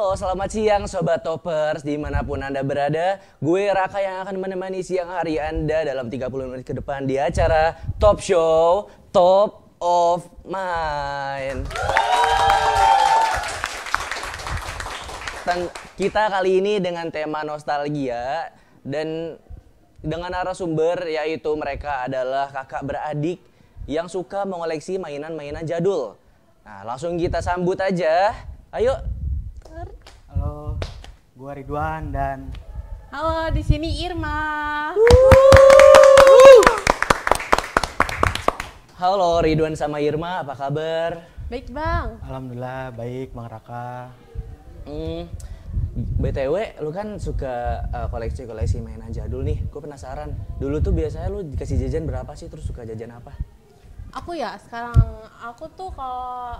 Halo, selamat siang Sobat Toppers dimanapun Anda berada. Gue Raka yang akan menemani siang hari Anda dalam 30 menit ke depan di acara Top Show Top of Mind. Kita kali ini dengan tema nostalgia dan dengan narasumber yaitu mereka adalah kakak beradik yang suka mengoleksi mainan-mainan jadul. Nah, langsung kita sambut aja. Ayo. Halo, gua Ridwan dan halo, di sini Irma. Halo Ridwan sama Irma, apa kabar? Baik bang. alhamdulillah baik Bang Raka. BTW, lu kan suka koleksi-koleksi mainan jadul nih. Gue penasaran. Dulu tuh biasanya lu dikasih jajan berapa sih? Terus suka jajan apa? Aku tuh kalau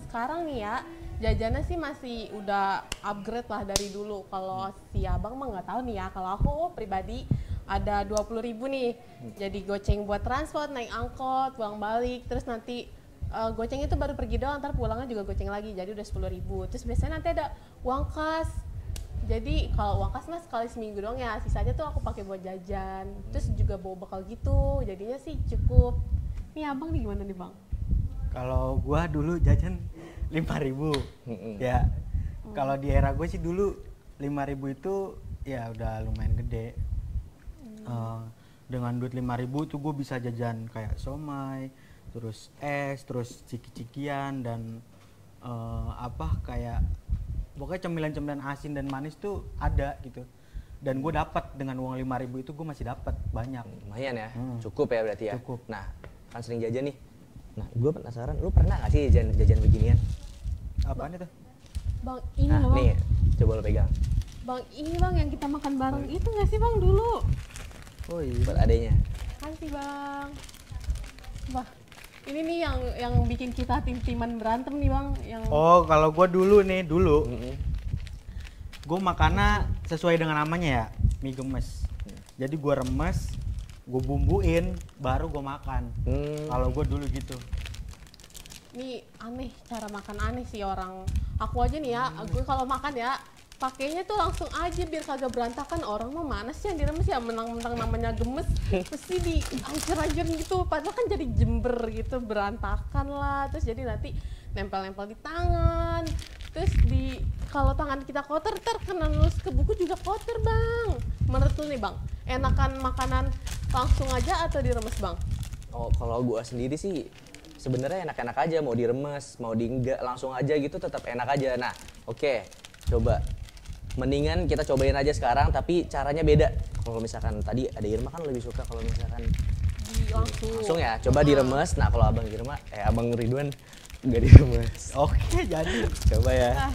sekarang nih ya, jajannya sih masih udah upgrade lah dari dulu. Kalau si abang mah nggak tahu nih ya. Kalau aku pribadi ada 20.000 nih. Jadi goceng buat transport, naik angkot, pulang balik. Terus nanti goceng itu baru pergi doang, ntar pulangnya juga goceng lagi. Jadi udah 10.000. Terus biasanya nanti ada uang kas. Jadi kalau uang kas mah sekali seminggu doang ya. Sisanya tuh aku pakai buat jajan. Terus juga bawa bekal gitu. Jadinya sih cukup. Nih abang nih gimana nih bang? Kalau gua dulu jajan 5.000. Ya. Kalau di era gue sih dulu 5.000 itu ya udah lumayan gede. Dengan duit 5.000 tuh gue bisa jajan kayak somai, terus es, terus ciki-cikian dan kayak pokoknya cemilan-cemilan asin dan manis tuh ada gitu. Dan gue dapat dengan uang 5.000 itu gue masih dapat banyak. Lumayan ya, cukup ya berarti ya. Cukup. Nah, kan sering jajan nih. Nah, gue penasaran, lu pernah gak sih jajan beginian? Apaan itu? Bang ini Nah, loh bang. nih, coba lu pegang. Bang ini bang yang kita makan bareng itu nggak sih bang dulu? Oh iya. Buat adenya. Kasih bang. Wah ini nih yang bikin kita tim-timan berantem nih bang. Yang Oh, kalau gue dulu, gue makannya sesuai dengan namanya ya, mie gemes. Jadi gue remes, gue bumbuin, baru gue makan. Kalau gue dulu gitu. Ini aneh, cara makan aneh sih orang. Aku aja nih ya, gue kalau makan ya pakainya tuh langsung aja biar kagak berantakan. Orang mah mana sih yang diremes ya, mentang-mentang namanya gemes mesti dihancur-hancur gitu, padahal kan jadi jember gitu, berantakan lah. Terus jadi nanti nempel-nempel di tangan. Terus kalau tangan kita kotor, terkena nus ke buku juga kotor bang. Menurut lu nih bang, enakan makanan langsung aja atau diremes bang? Oh, kalau gua sendiri sih sebenarnya enak-enak aja, mau diremes, mau enggak langsung aja gitu tetap enak aja. Nah, oke. Coba mendingan kita cobain aja sekarang tapi caranya beda. Kalau misalkan tadi ada Irma kan lebih suka kalau misalkan langsung ya, coba diremes. Nah, kalau Abang Irma, Abang Ridwan enggak diremes. Oke, jadi. Coba ya.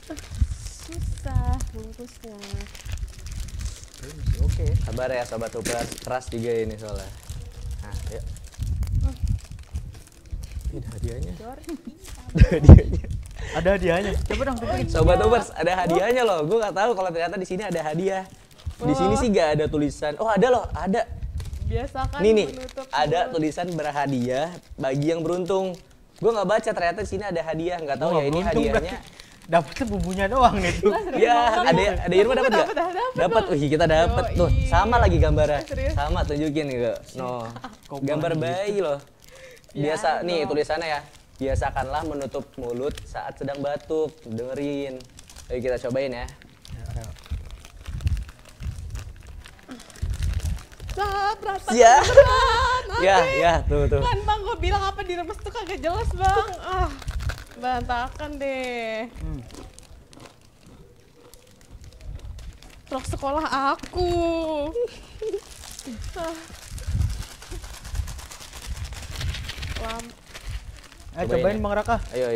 Kita susah bungkusnya. Oke. Sabar ya Sobat Toppers, keras juga ini soalnya. Nah, yuk. Ini ada hadiahnya. Ada hadiahnya. Ada hadiahnya. Coba dong tunjukin. Sobat Toppers, ada hadiahnya loh. Gue nggak tahu kalau ternyata di sini ada hadiah. Di sini sih nggak ada tulisan. Oh, ada loh, ada. Biasa kan Nih, menutup ada mulut. tulisan berhadiah bagi yang beruntung. Gue nggak baca ternyata di sini ada hadiah. Nggak tahu Wah, ya ini beruntung hadiahnya. Dapetnya bumbunya doang nih tuh. Ya, ada Irma dapat nggak? Dapat. Wih, kita dapat tuh. Sama lagi gambarnya. Serius? Sama tunjukin nih, no. Gambar bayi loh. Biasa Ya, nih dong. tulisannya ya. Biasakanlah menutup mulut saat sedang batuk. Dengerin. Ayo kita cobain ya. Berantakan Ya. beneran. Ya, tuh. Kan bang, gue bilang apa diremes tuh kagak jelas bang. Berantakan deh. Rok sekolah aku. Cobain Bang Raka. Ayo.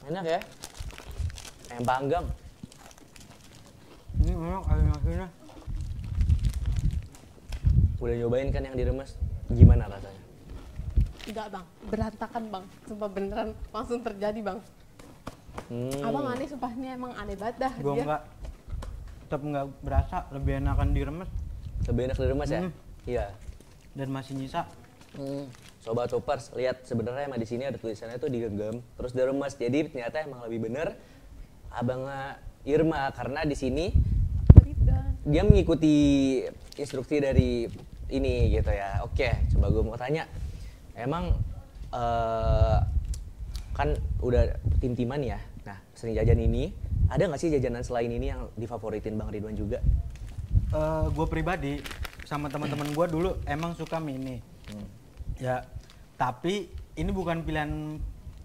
Enak ya? Ayam panggang. Ini enak ayam asinnya. Udah nyobain kan yang diremes? Gimana rasanya? Enggak bang, berantakan bang, sumpah beneran langsung terjadi bang. Abang aneh, sumpah ini emang aneh banget dah Gue dia. enggak, tetap enggak berasa, lebih enakan diremes Lebih enak dari remas ya? Iya. dan masih nyisa. Sobat Hoppers, lihat sebenarnya emang di sini ada tulisannya tuh digenggam terus diremes. Jadi ternyata emang lebih bener abangnya Irma karena di sini Dan dia mengikuti instruksi dari ini gitu ya. Oke, coba gue mau tanya. Emang kan udah tim-timan ya. Nah, sering jajan ini, ada nggak sih jajanan selain ini yang difavoritin Bang Ridwan juga? Gue pribadi sama teman-teman gue dulu emang suka mie ini. Ya, tapi ini bukan pilihan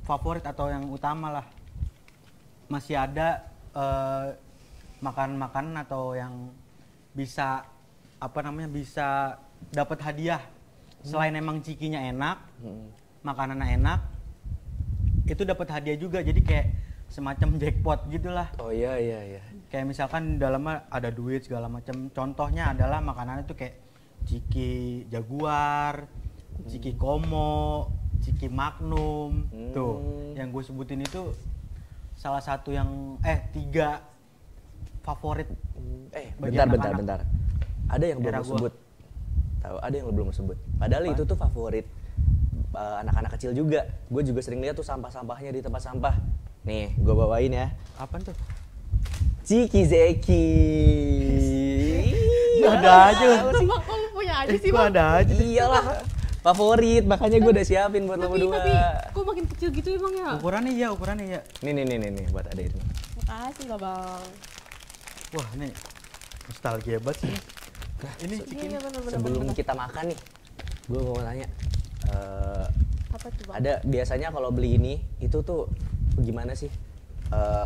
favorit atau yang utama lah. Masih ada makanan-makanan atau yang bisa bisa dapat hadiah. Selain emang cikinya enak, makanannya enak, itu dapat hadiah juga. Jadi kayak semacam jackpot gitulah. Oh iya iya iya. Kayak misalkan dalamnya ada duit segala macam. Contohnya adalah makanan itu kayak ciki Jaguar, ciki Komo, ciki Magnum. Tuh, yang gue sebutin itu salah satu yang 3 favorit. Bentar bagi bentar anak-anak. bentar. Ada yang belum Era lo gua. sebut. Tahu, ada yang lo belum sebut. Padahal itu tuh favorit anak-anak kecil juga. Gue juga sering lihat tuh sampah-sampahnya di tempat sampah. Nih, gue bawain ya. Apaan tuh? Ciki Zeki. Ada aja. Sumpah kok lu punya aja sih Kok bang? ada aja. Iyalah, favorit. Makanya gue udah siapin buat lo Tapi berdua. kok makin kecil gitu ya bang ya? Ukurannya ya. Nih buat ada itu. Makasih lah bang. Wah, nih nostalgia banget sih. Ini Iya bener-bener. Sebelum kita makan nih, gue mau tanya. Apa tuh bang? Ada biasanya kalau beli ini itu tuh gimana sih?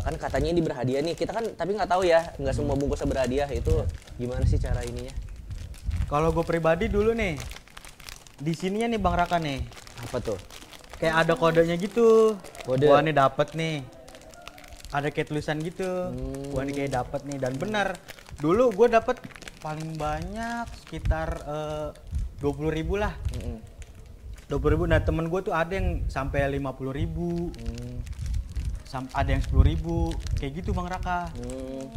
Kan katanya ini berhadiah nih. Kita kan tapi nggak tahu ya, nggak semua bungkusnya berhadiah. Itu gimana sih cara ininya? kalau gue pribadi dulu nih, di sininya nih Bang Raka nih, Apa tuh? kayak ada kodenya gitu. Kode. Wah, nih dapet nih. Ada kayak tulisan gitu. Wah, nih kayak dapet nih, dan benar. Dulu gue dapet paling banyak sekitar 20.000 lah. 20.000. Nah, temen gue tuh ada yang sampai 50.000. Ada yang 10.000. Kayak gitu Bang Raka.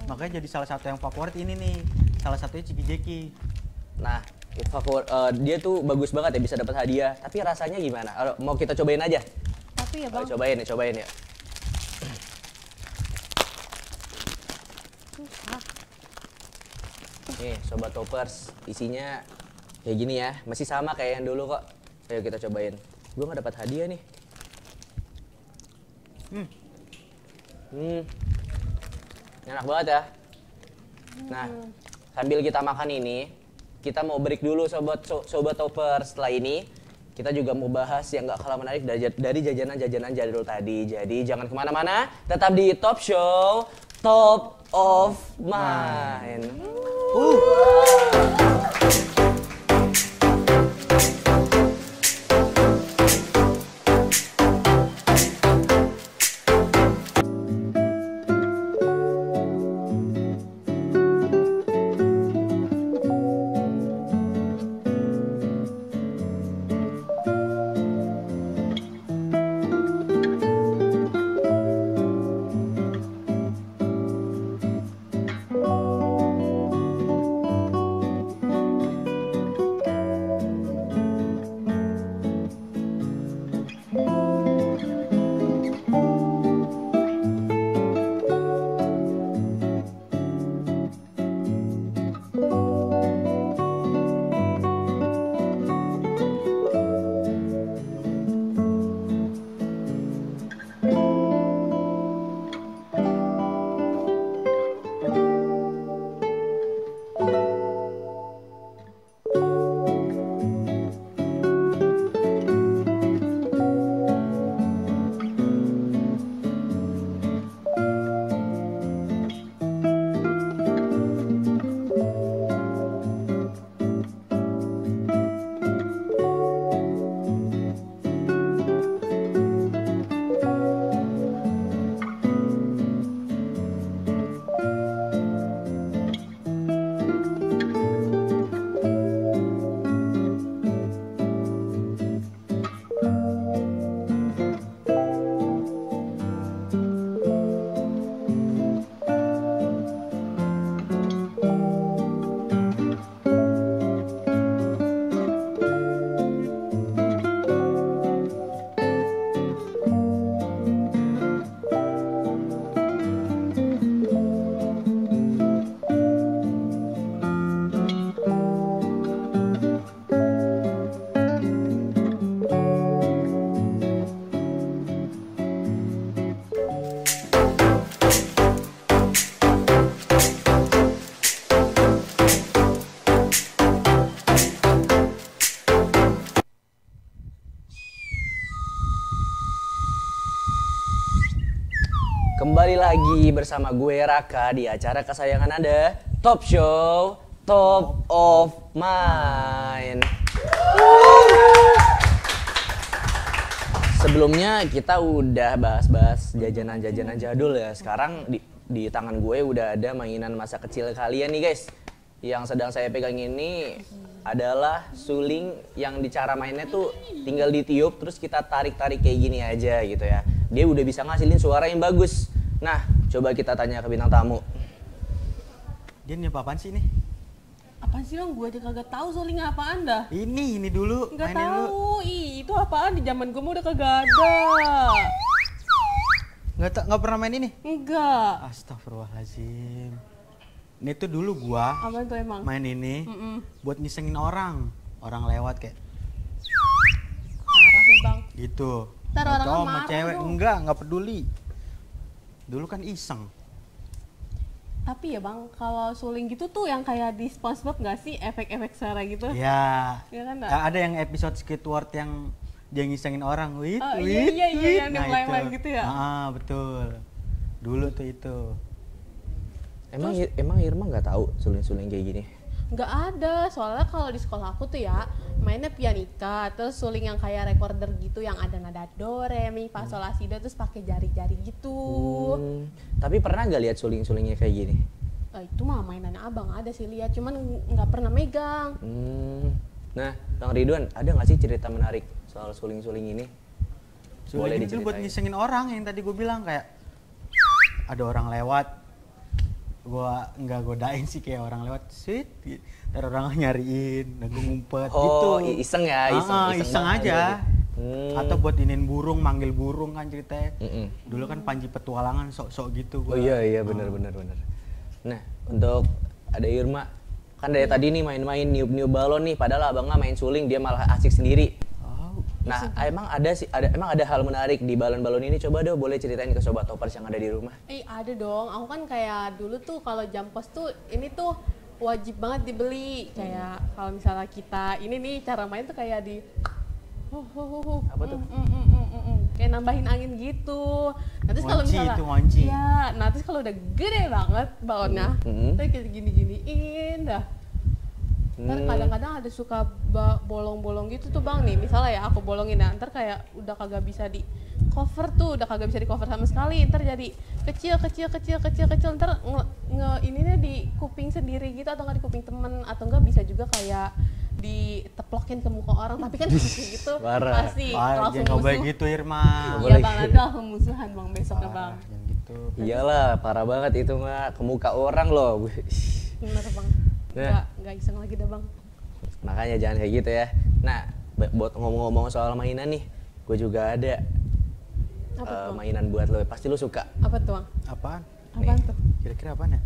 Makanya jadi salah satu yang favorit ini nih. Salah satunya Ciki Jeki. Nah, dia tuh bagus banget ya bisa dapat hadiah. Tapi rasanya gimana? Mau kita cobain aja? Tapi ya bang. Cobain ya. Nih, Sobat Hoppers, isinya kayak gini ya. Masih sama kayak yang dulu kok. Ayo kita cobain. Gue nggak dapat hadiah nih. Enak banget ya. Nah, sambil kita makan ini, kita mau break dulu Sobat Hoppers. Setelah ini, kita juga mau bahas yang nggak kalah menarik dari jajanan-jajanan jadul tadi. Jadi jangan kemana-mana, tetap di Top Show, Top of Mind. Kembali lagi bersama gue Raka di acara kesayangan Anda, Top Show Top of Mind. Sebelumnya kita udah bahas-bahas jajanan-jajanan jadul ya. Sekarang di tangan gue udah ada mainan masa kecil kalian nih guys. Yang sedang saya pegang ini adalah suling yang di cara mainnya tuh tinggal ditiup terus kita tarik-tarik kayak gini aja gitu ya. Dia udah bisa ngasilin suara yang bagus. Nah, coba kita tanya ke bintang tamu. Dia nih apaan sih nih? Apaan sih Bang? Gue aja kagak tahu suling apaan dah. Ini dulu Nggak mainin dulu. tahu. Ih, itu apaan? Di zaman gue mah udah kagak ada. Nggak pernah main ini? Enggak. Astagfirullahaladzim. Ini tuh dulu gua Apaan tuh emang? main ini buat ngisengin orang lewat kayak Parah lu Bang. gitu. Ntar Mau orang cowok, mau marah cewek dong. nggak peduli. Dulu kan iseng. Tapi ya Bang, kalau suling gitu tuh yang kayak di SpongeBob nggak sih? Efek-efek suara gitu. Ya. Iya kan, Ndak? Ada yang episode Squidward yang dia ngisengin orang, Oh, iya, yang dia melayang-layang gitu ya? Betul. Dulu tuh itu. Emang Irma nggak tahu suling-suling kayak gini? Nggak ada, soalnya kalau di sekolah aku tuh ya mainnya pianika, terus suling yang kayak recorder gitu yang ada nada do, re, mi, fa, sol, la, si, do, terus pakai jari-jari gitu. Tapi pernah nggak lihat suling-sulingnya kayak gini? Itu mah mainannya abang ada sih lihat, cuman nggak pernah megang. Nah, Bang Ridwan, ada nggak sih cerita menarik soal suling-suling ini? Boleh Suling itu buat diceritain. ngisengin orang yang tadi gue bilang kayak ada orang lewat, gua nggak godain sih kayak orang lewat, sweet, gitu. Ntar orang nyariin, nah gue ngumpet gitu. Oh, iseng ya, iseng banget aja. berarti. Atau buat inin burung, manggil burung kan ceritanya. Mm-mm. Dulu kan Panji Petualangan sok-sok gitu Oh gua. iya benar. Nah, untuk ada Irma, kan dari tadi nih main-main niup-niup balon nih, padahal abang nggak main suling, dia malah asik sendiri. Oh, Nah, emang ada hal menarik di balon-balon ini? Coba dong, boleh ceritain ke sobat toppers yang ada di rumah. Ada dong, aku kan kayak dulu tuh kalau jam pos tuh ini tuh wajib banget dibeli. Kayak kalau misalnya kita ini nih cara main tuh kayak di Apa tuh? kayak nambahin angin gitu. Nah terus kalau Monci misalnya itu, monci. ya, nah terus kalau udah gede banget balonnya, terus kayak gini-giniin dah. Ntar kadang-kadang ada suka bolong-bolong gitu tuh Bang nih, misalnya ya aku bolongin ya, ntar kayak udah kagak bisa di cover tuh, udah kagak bisa di cover sama sekali, ntar jadi kecil, ntar ininya di kuping sendiri gitu, atau nggak di kuping temen, atau enggak bisa juga kayak diteplokin ke muka orang, tapi kan kayak gitu Parah. pasti jangan langsung nggak boleh musuh. gitu Irma. Iya boleh Bang, nanti langsung musuhan Bang besoknya Bang. Yang gitu. Iyalah, parah banget itu mah, ke muka orang loh. Bener Bang, Nah. nggak iseng lagi dah Bang. Makanya jangan kayak gitu ya. Nah, buat ngomong-ngomong soal mainan nih, gue juga ada Apa tuh Bang? mainan buat lo, pasti lo suka. Apa tuh Bang? Apaan? Apaan tuh? Kira-kira apaan ya?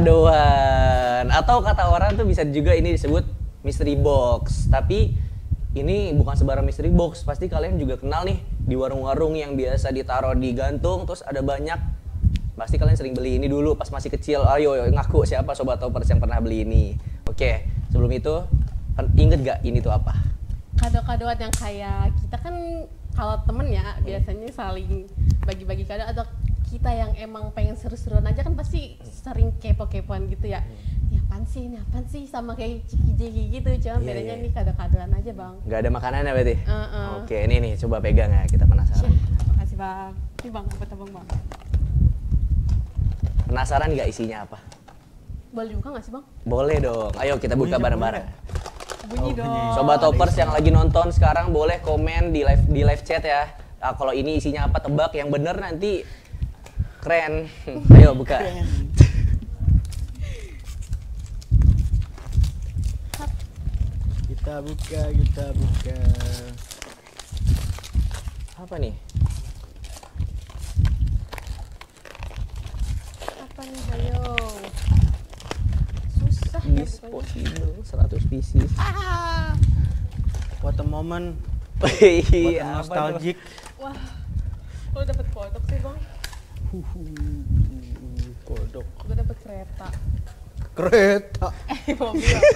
Kado-kadoan, atau kata orang tuh bisa juga ini disebut mystery box. Tapi ini bukan sembarang mystery box, pasti kalian juga kenal nih di warung-warung yang biasa ditaruh di gantung terus ada banyak. Pasti kalian sering beli ini dulu pas masih kecil. Ayo ngaku siapa sobat toppers yang pernah beli ini. Oke, sebelum itu inget gak ini tuh apa? Kado-kadoan yang kayak kita kan kalau temen ya biasanya saling bagi-bagi kado, atau kita yang emang pengen seru-seruan aja kan pasti sering kepo-kepoan gitu ya. Ini apaan sih sama kayak ciki-ciki gitu, cuma Iya, bedanya iya. nih kado-kadoan aja Bang. Gak ada makanannya berarti? Heeh. Oke, ini nih coba pegang ya, kita penasaran. Makasih Bang. Ini Bang, apa tuh Bang? Penasaran gak isinya apa? Boleh buka nggak sih Bang? Boleh dong, ayo kita buka Bunyinya bareng-bareng. Bunyi bunyi. dong. Sobat toppers yang lagi nonton sekarang boleh komen di live chat ya. Nah, kalau ini isinya apa tebak yang bener nanti keren. Ayo buka. Kita buka. Apa nih? Apa nih, ayo. Susah ya Is bukanya. possible 100 pieces. What a moment. What Iya, a apa tuh? nostalgic. Wah, lo dapet kodok sih Bang? Kodok. Gue dapet kereta. Kereta. Mobil. Sama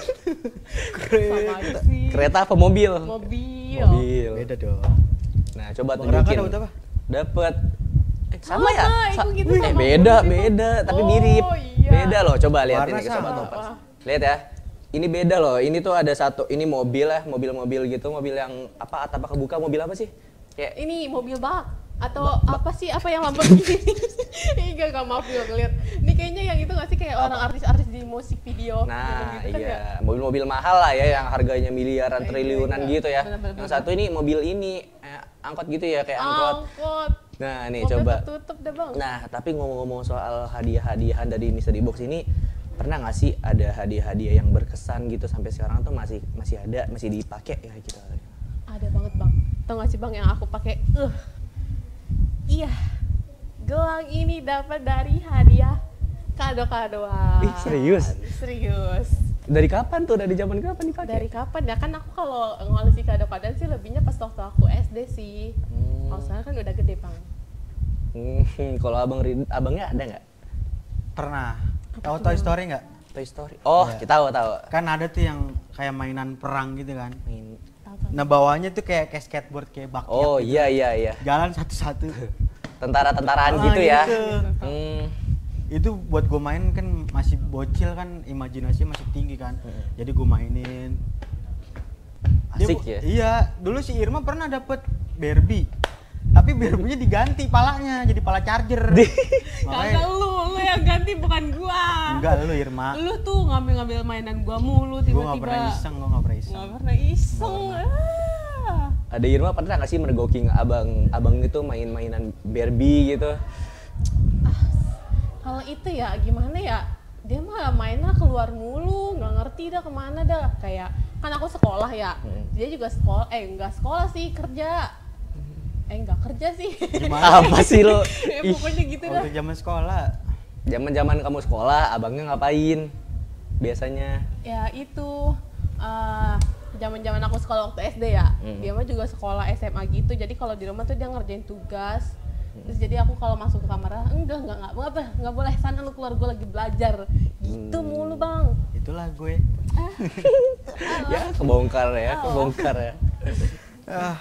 aja Kereta. sih. Kereta apa mobil? Mobil. Mobil. Beda dong. Nah, coba Bang Raka tunjukin. dapat apa? Dapat. Sama ya? itu gitu sama Beda, Budi tuh. beda, tapi Oh, mirip. iya. Beda loh, coba lihat Warna ini ke Sobat sama. Topers. Lihat ya. Ini beda loh. Ini tuh ada satu, ini mobil ya, mobil-mobil gitu, mobil yang apa atap kebuka, mobil apa sih? Kayak Ini mobil bak atau apa sih, apa yang Lamborghini? Enggak maaf gue ngeliat. Ini kayaknya yang itu nggak sih kayak orang artis-artis di musik video. nah, yang gitu kan ya? iya, mobil-mobil mahal lah ya yang harganya miliaran, Iya, triliunan iya. gitu ya. Benar-benar. Yang satu ini mobil ini angkot gitu ya, kayak angkot. Angkot. Nah, nih Mobil coba. tertutup deh bang. Nah, tapi ngomong-ngomong soal hadiah-hadiahan dari Mystery Box ini, pernah nggak sih ada hadiah-hadiah yang berkesan gitu sampai sekarang tuh masih ada, masih dipakai ya gitu? Ada banget bang. Tau gak sih bang yang aku pakai? Iya. Gelang ini dapat dari hadiah kado-kadoan. Ih, serius? Serius. Dari kapan tuh? Dari zaman kapan dipakai? Dari kapan ya, kan aku kalau ngoleksi kado-kadoan sih lebihnya pas waktu aku SD sih. Kalau sekarang kan udah gede bang. Kalau abangnya ada nggak? Pernah. Tahu Toy Story nggak? Toy Story. Oh, Iya. kita tahu. Kan ada tuh yang kayak mainan perang gitu kan. Tahu-tahu. Nah bawahnya tuh kayak skateboard, kayak bakiak Oh gitu. iya. Jalan satu-satu. Tentara-tentaraan Ah, gitu ya. gitu. Hmm. Itu buat gue main kan masih bocil kan, imajinasi masih tinggi kan. Jadi gue mainin. Asik ya? Iya, dulu si Irma pernah dapet Barbie. Tapi Barbie-nya diganti palanya, jadi pala charger. Kagak lu yang ganti bukan gua. Enggak, lu Irma. Lu tuh ngambil mainan gua mulu Gue tiba-tiba. gak pernah iseng, gue gak pernah iseng. Nggak pernah iseng. Ah. Ada Irma pernah nggak sih mergoking abang itu main-mainan Barbie gitu? Kalau itu ya gimana ya? Dia mah mainnya keluar mulu, nggak ngerti dah kemana dah. Kayak kan aku sekolah ya, dia juga sekolah, nggak sekolah sih, kerja. Nggak kerja sih. Gimana? Apa sih lo? Ya, pokoknya gitu dah. Waktu zaman sekolah, Zaman-zaman kamu sekolah, abangnya ngapain? Biasanya. Ya itu zaman-zaman aku sekolah waktu SD ya. Dia mah juga sekolah SMA gitu. Jadi kalau di rumah tuh dia ngerjain tugas. Terus jadi aku kalau masuk ke kamar, enggak boleh, sana lu keluar, gue lagi belajar. Gitu mulu bang. itulah gue. Ya, kebongkar ya. Ah,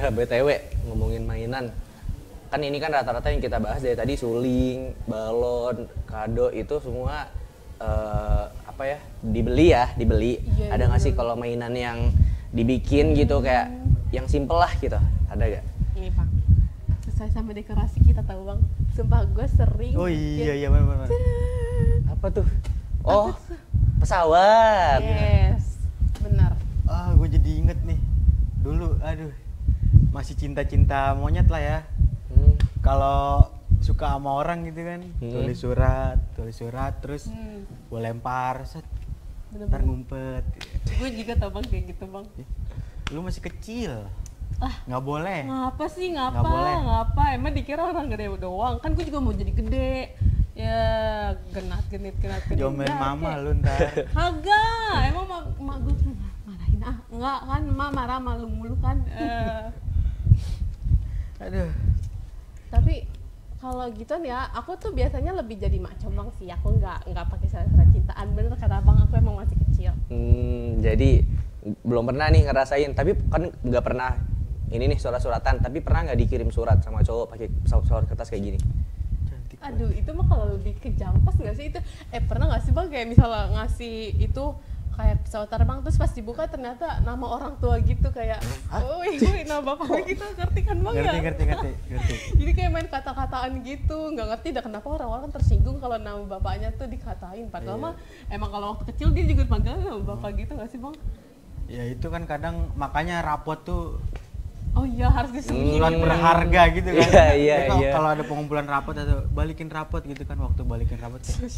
BTW, ngomongin mainan. Kan ini kan rata-rata yang kita bahas dari tadi suling, balon, kado itu semua apa ya? Dibeli. Iya, Ada nggak sih kalau mainan yang dibikin gitu kayak yang simple lah gitu? Ada gak? Ini bang, sesuai sama dekorasi kita tahu bang. Sumpah gue sering. oh bikin- iya benar. Apa tuh? Oh, pesawat. Yes, benar. Ah, gue jadi inget nih. Dulu, aduh, masih cinta-cinta monyet lah ya. Kalau suka sama orang gitu kan, tulis surat, terus gue lempar, set, ntar Bener-bener. ngumpet. Gue juga tau bang kayak gitu bang. Lu masih kecil, Ah, nggak boleh. ngapa sih, Nggak boleh. ngapa? Emang dikira orang gede doang? Kan gue juga mau jadi gede. Ya, genit. Jomelin Udah, mama kayak- lu ntar. Kagak, emang mak gue marahin enggak kan, mak marah malu mulu kan. Aduh, Tapi kalau gitu ya, aku tuh biasanya lebih jadi maco bang sih. Aku nggak pakai surat cintaan. Bener kata abang, aku emang masih kecil. Jadi belum pernah nih ngerasain, tapi kan nggak pernah ini nih surat-suratan, tapi pernah nggak dikirim surat sama cowok pakai pesawat kertas kayak gini? cantik. Aduh, itu mah kalau lebih ke jampas nggak sih itu? Pernah nggak sih bang kayak misalnya ngasih itu kayak pesawat terbang terus pas dibuka ternyata nama orang tua gitu kayak, woi nama bapak kita, ngerti kan bang ya? Ngerti. Jadi kayak main kata-kataan gitu, nggak ngerti dah kenapa orang-orang tersinggung kalau nama bapaknya tuh dikatain. Padahal mah emang kalau waktu kecil dia juga panggil nama bapak gitu nggak sih bang? Ya itu kan kadang makanya rapot tuh Oh iya harus disembunyiin. surat berharga gitu kan. Iya. Kalau ada pengumpulan rapot atau balikin rapot gitu kan, waktu balikin rapot kayak,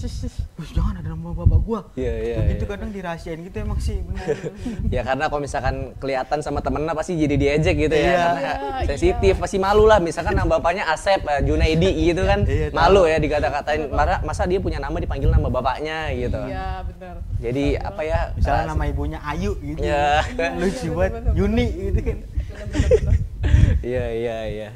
"Wih, jangan ada nama bapak gua." Iya. Gitu kadang dirahasiain gitu emang sih bener. Ya karena kalau misalkan kelihatan sama temennya pasti jadi diejek gitu ya, Iya. karena sensitif, pasti malu lah. Misalkan nama bapaknya Asep, Junaidi gitu kan, Iya, malu ya dikata-katain. Masa dia punya nama dipanggil nama bapaknya gitu. Iya benar. Jadi apa ya? Misalnya nama ibunya Ayu gitu. Ya. Lucu banget, Bener-bener. Yuni gitu kan. Iya.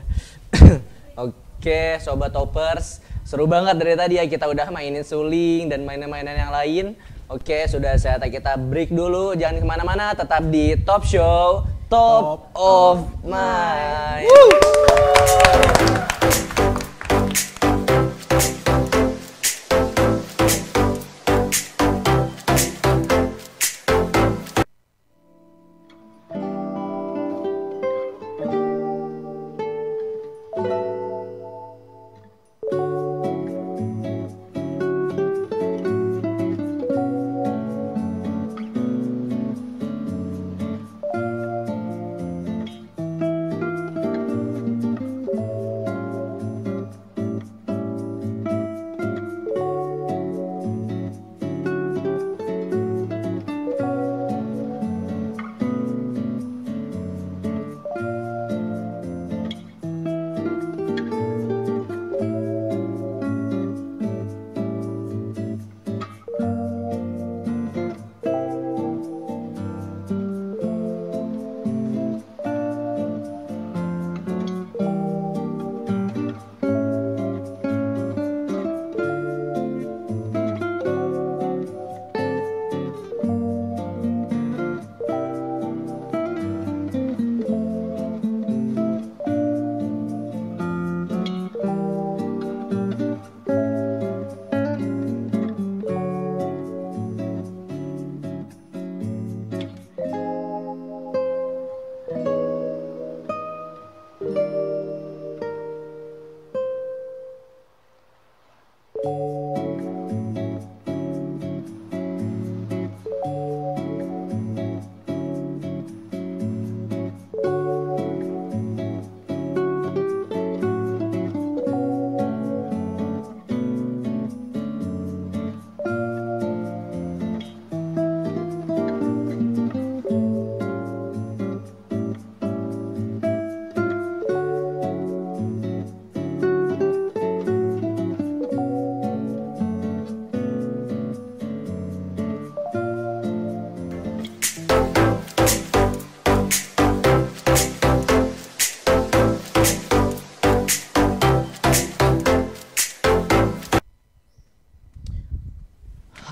Oke, Sobat Toppers, seru banget dari tadi ya, kita udah mainin suling dan mainan-mainan yang lain. Oke, sudah saatnya kita break dulu, jangan kemana-mana, tetap di Top Show Top of Mind.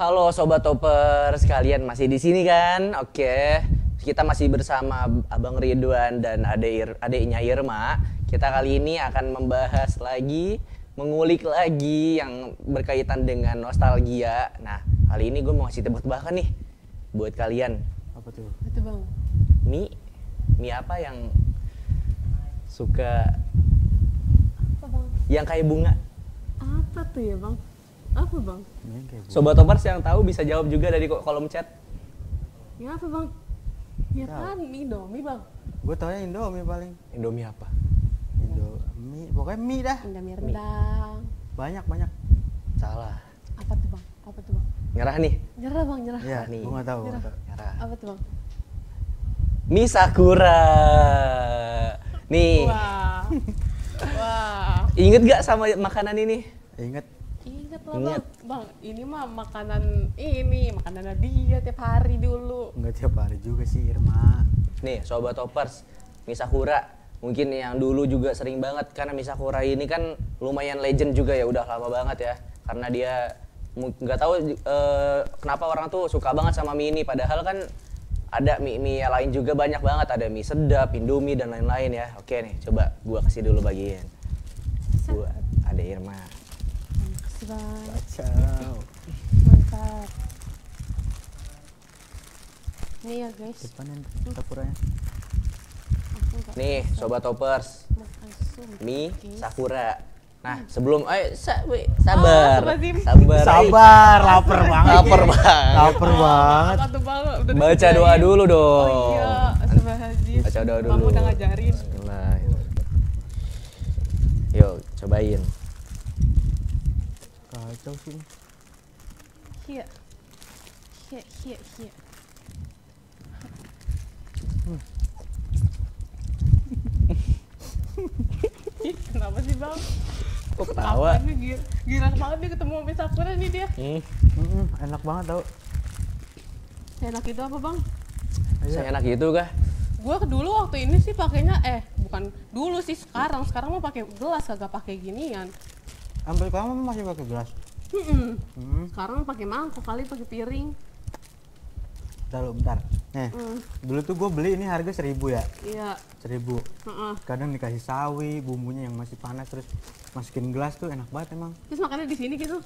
Halo Sobat Topper sekalian, masih di sini kan? Oke, kita masih bersama Abang Ridwan dan adiknya Irma. Kita kali ini akan membahas lagi, mengulik lagi yang berkaitan dengan nostalgia. Nah, kali ini gue mau ngasih tebak-tebakan nih buat kalian. Apa tuh? Itu bang. Mie apa yang suka, Apa bang? yang kayak bunga? Apa tuh ya bang? Apa bang? Sobat Toppers yang tahu bisa jawab juga dari kolom chat. Ya apa bang? Ya kan Indomie bang. Gue taunya Indomie paling. Indomie apa? Indomie, pokoknya mie dah. Indomie rendang. Banyak. Salah. Apa tuh bang? Apa tuh bang? Nyerah nih. Nyerah bang, nyerah. Iya, nih. gue nggak tahu. Nyerah. Nyerah. Apa tuh bang? Mie Sakura. Nih. Wah. Wah. Ingat gak sama makanan ini? Ingat. Ingat lah Ingat. bang. Bang, ini mah makanan dia tiap hari dulu. Enggak tiap hari juga sih Irma. Nih, Sobat Toppers, Mie Sakura. Mungkin yang dulu juga sering banget karena Mie Sakura ini kan lumayan legend juga ya, udah lama banget ya. Karena dia nggak tahu kenapa orang tuh suka banget sama mie ini, padahal kan ada mie lain juga banyak banget, ada mie sedap, Indomie dan lain-lain ya. Oke nih, coba gua kasih dulu bagian buat Ade Irma. Makasih bang. Ciao. Mantap. Nih ya guys. Depanin Sakuranya. Aku nggak Nih, Sobat Toppers, mau langsung. Mie Oke. Sakura. Nah, sebelum sabar. Astagfirullahaladzim. Sabar, lapar banget. Lapar banget. Lapar banget. Apa tuh bang? Udah Baca disediain. doa dulu dong. Oh iya, astagfirullahaladzim. Baca doa dulu. Kamu udah ngajarin. Bismillah. Yuk, cobain. Kacau sih. Iya. Iya. Ih, kenapa sih bang? Kok ketawa? Apa nih, gila banget nih ketemu sama Sakura nih dia. Enak banget tau. Enak itu apa bang? Saya enak gitu kah? Gua dulu waktu ini sih pakainya bukan dulu sih, sekarang mah pakai gelas, kagak pakai ginian. Sampai kamu masih pakai gelas. Sekarang pakai mangkok kali, pakai piring. bentar. Nih, dulu tuh gue beli ini harga 1.000 ya. Iya. 1.000. Kadang dikasih sawi, bumbunya yang masih panas, terus masukin gelas tuh enak banget emang. Terus makannya di sini gitu?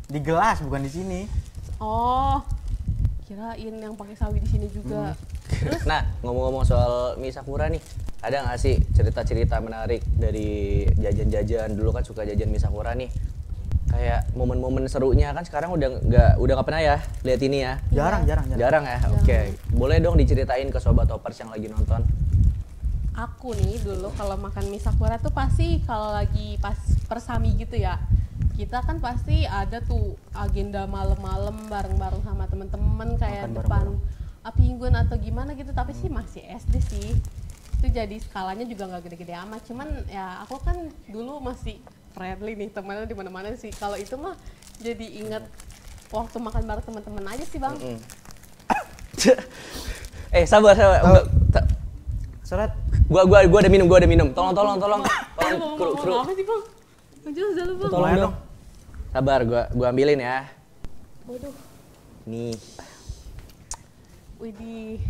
Di gelas bukan di sini. Oh, kirain yang pakai sawi di sini juga. Nah, ngomong-ngomong soal mie Sakura nih, ada nggak sih cerita-cerita menarik dari jajan-jajan? Dulu kan suka jajan mie Sakura nih. Kayak momen-momen serunya kan sekarang udah nggak pernah ya lihat ini ya. Jarang. Jarang ya. Oke. Boleh dong diceritain ke sobat Toppers yang lagi nonton. Aku nih dulu kalau makan mie Sakura tuh pasti kalau lagi pas persami gitu ya. Kita kan pasti ada tuh agenda malam-malam bareng-bareng sama temen-temen kayak Makan depan api unggun atau gimana gitu, tapi sih masih SD sih. Itu jadi skalanya juga nggak gede-gede amat, cuman ya aku kan dulu masih friendly nih, temennya di mana-mana sih. Kalau itu mah jadi inget waktu makan bareng teman-teman aja sih, Bang. Sabar. Seret. Gua ada minum. Tolong kru. Apa sih, Bang? Jangan lupa. Tolong dong. Sabar, gua ambilin ya. Waduh. Nih. Widih.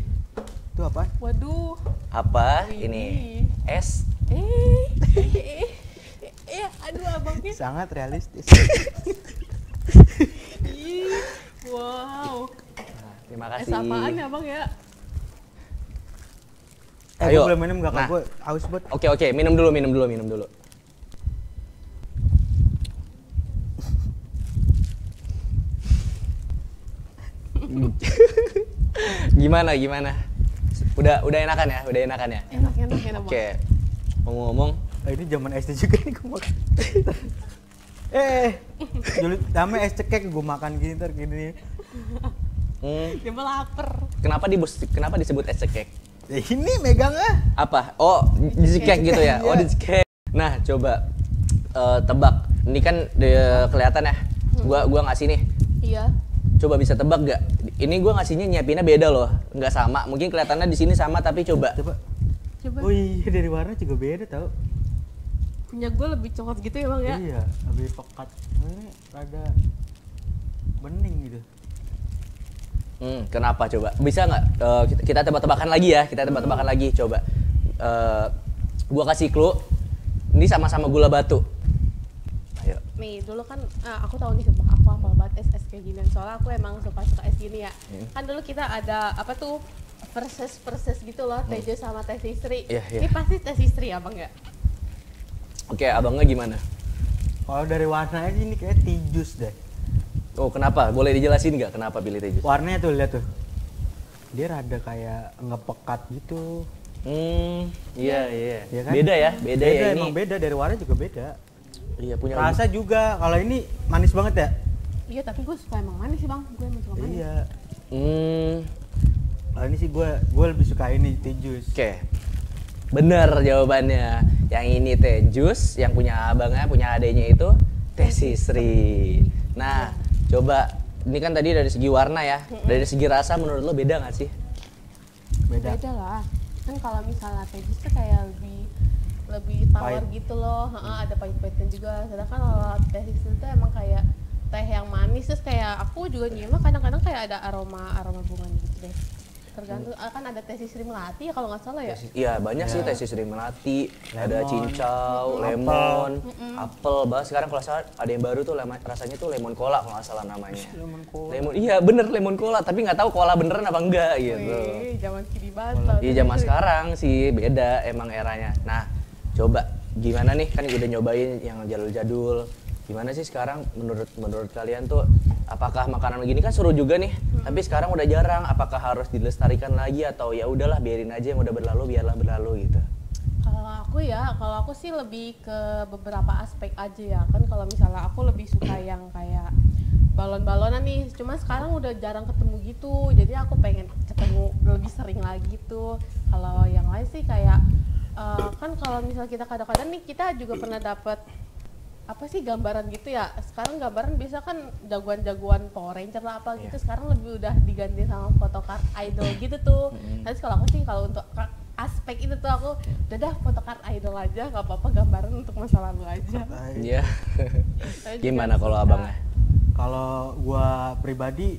Itu apa? Waduh. Apa? Widih. Ini es. Aduh abangnya. Sangat realistis. Wow. Terima kasih. Es apaan ya, Bang ya? Gue Ayo. boleh minum gak? Nah. Gue haus banget. Oke, minum dulu. Gimana? Udah enakan ya? Enak, Bang. Oke. Ngomong-ngomong, Ini zaman SD juga nih gue makan. Dulu namanya es cekek gue makan gini ntar gini. Dia malah lapar. kenapa disebut es cekek? Ya ini megangnya. Apa? Oh, dicekek gitu ya? Oh, dicekek. Nah, coba tebak. Ini kan kelihatan ya. Gua ngasih nih. Iya. Coba bisa tebak gak? Ini gua ngasihnya nyiapinnya beda loh. Nggak sama. Mungkin kelihatannya di sini sama tapi coba. Coba. Oh iya dari warna juga beda tau. Punya gue lebih coklat gitu ya, Bang ya? Iya, lebih pekat. Ini rada bening gitu. Kenapa coba? Bisa nggak? Kita tebak-tebakan lagi ya. Coba. Gua kasih clue. Ini sama-sama gula batu. Ayo. Nih dulu kan aku tahu nih sumpah aku hafal banget es kayak ginian, soalnya aku emang suka es gini ya. Kan dulu kita ada apa tuh perses gitu loh, Tejo sama Teh Sisri. Iya. Ini pasti Teh Sisri ya, Bang ya? Oke, abangnya gimana? Kalau dari warnanya sih ini kayak tijus deh. Oh, kenapa? Boleh dijelasin nggak kenapa pilih Tejo? Warnanya tuh lihat tuh. Dia rada kayak ngepekat gitu. Iya. Iya kan? Beda ya ini. Emang beda, dari warna juga beda. Iya, punya Rasa juga, kalau ini manis banget ya? Iya, tapi gue suka emang manis sih, Bang. Gue emang suka manis. Iya. Oke. Kalau ini sih gue lebih suka ini, tijus. Bener jawabannya. Yang ini teh jus, yang punya abangnya, punya adenya itu Teh Sisri. Nah, coba ini kan tadi dari segi warna ya. Dari segi rasa menurut lo beda nggak sih? Beda. Lah. Kan kalau misalnya Teh Jus tuh kayak lebih tawar Pahit. gitu loh. Ada pahit-pahitnya juga. Sedangkan kalau Teh Sisri tuh emang kayak teh yang manis, terus kayak aku juga nyimak kadang-kadang kayak ada aroma bunga gitu deh. Tergantung kan ada Teh Sisri Melati ya kalau nggak salah ya. Iya, banyak sih Teh Sisri Melati, ada Lemon. cincau, lemon, apel. Bahkan sekarang kalau salah ada yang baru tuh rasanya tuh lemon cola kalau nggak salah namanya. Lemon cola. Iya bener lemon cola, tapi nggak tahu cola beneran apa enggak gitu. Wih, zaman kini banget. Iya zaman sekarang sih beda emang eranya. Nah, coba gimana nih kan udah nyobain yang jadul-jadul. Gimana sih sekarang menurut kalian tuh apakah makanan begini kan seru juga nih, tapi sekarang udah jarang. Apakah harus dilestarikan lagi atau ya udahlah biarin aja yang udah berlalu biarlah berlalu gitu. Kalau aku sih lebih ke beberapa aspek aja ya. Kan kalau misalnya aku lebih suka yang kayak balon-balonan nih, cuma sekarang udah jarang ketemu gitu. Jadi aku pengen ketemu lebih sering lagi tuh. Kalau yang lain sih kayak kan kalau misalnya kita kadang-kadang nih kita juga pernah dapet apa sih gambaran gitu ya. Sekarang gambaran biasa kan jagoan-jagoan Power Ranger lah apa gitu. Sekarang lebih udah diganti sama photocard idol gitu tuh. Tapi kalau aku sih kalau untuk aspek itu tuh aku udah dah photocard idol aja, nggak apa-apa gambaran untuk masa lalu aja. Iya. Saya juga Gimana kalau suka. abangnya? Kalau gua pribadi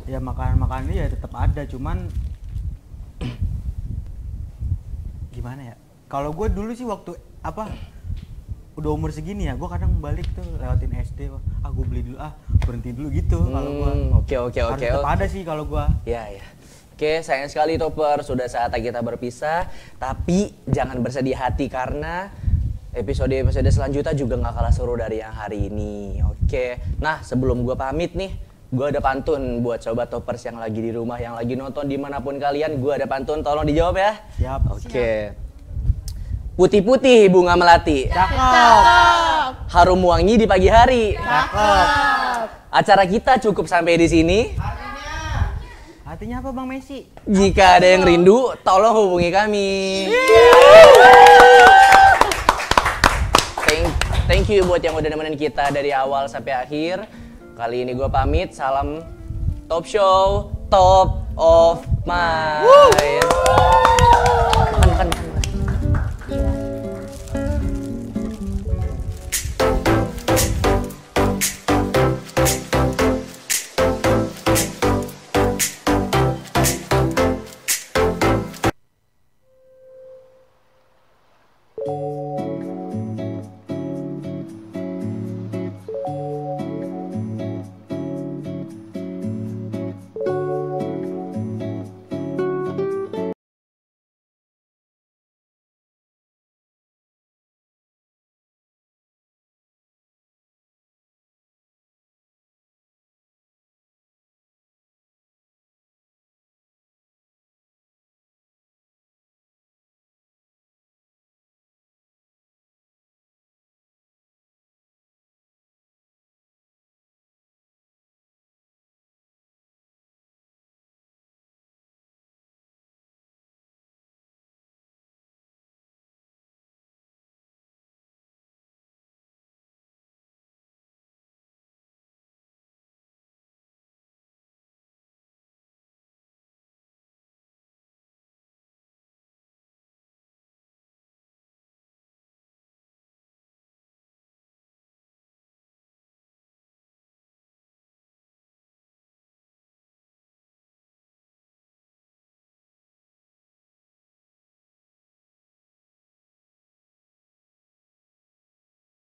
Ya makanan ya tetap ada, cuman gimana ya? Kalau gue dulu sih waktu udah umur segini ya, gue kadang balik tuh lewatin SD, gue beli dulu, berhenti dulu gitu. Kalau gue Oke. harus tetap ada sih kalau gue. Ya. Oke, sayang sekali Topper, sudah saatnya kita berpisah. Tapi jangan bersedih hati karena episode-episode selanjutnya juga nggak kalah seru dari yang hari ini. Oke, nah sebelum gue pamit nih, gue ada pantun buat sobat Toppers yang lagi di rumah, yang lagi nonton dimanapun kalian. Gue ada pantun, tolong dijawab ya. Siap. Oke. Putih-putih bunga melati, Cakep. harum wangi di pagi hari. Cakep. Acara kita cukup sampai di sini. Artinya apa Bang Messi? Jika ada yang rindu, tolong hubungi kami. Thank you buat yang udah nemenin kita dari awal sampai akhir. Kali ini gue pamit, salam Top Show, Top of Mind. Makan. Thank you.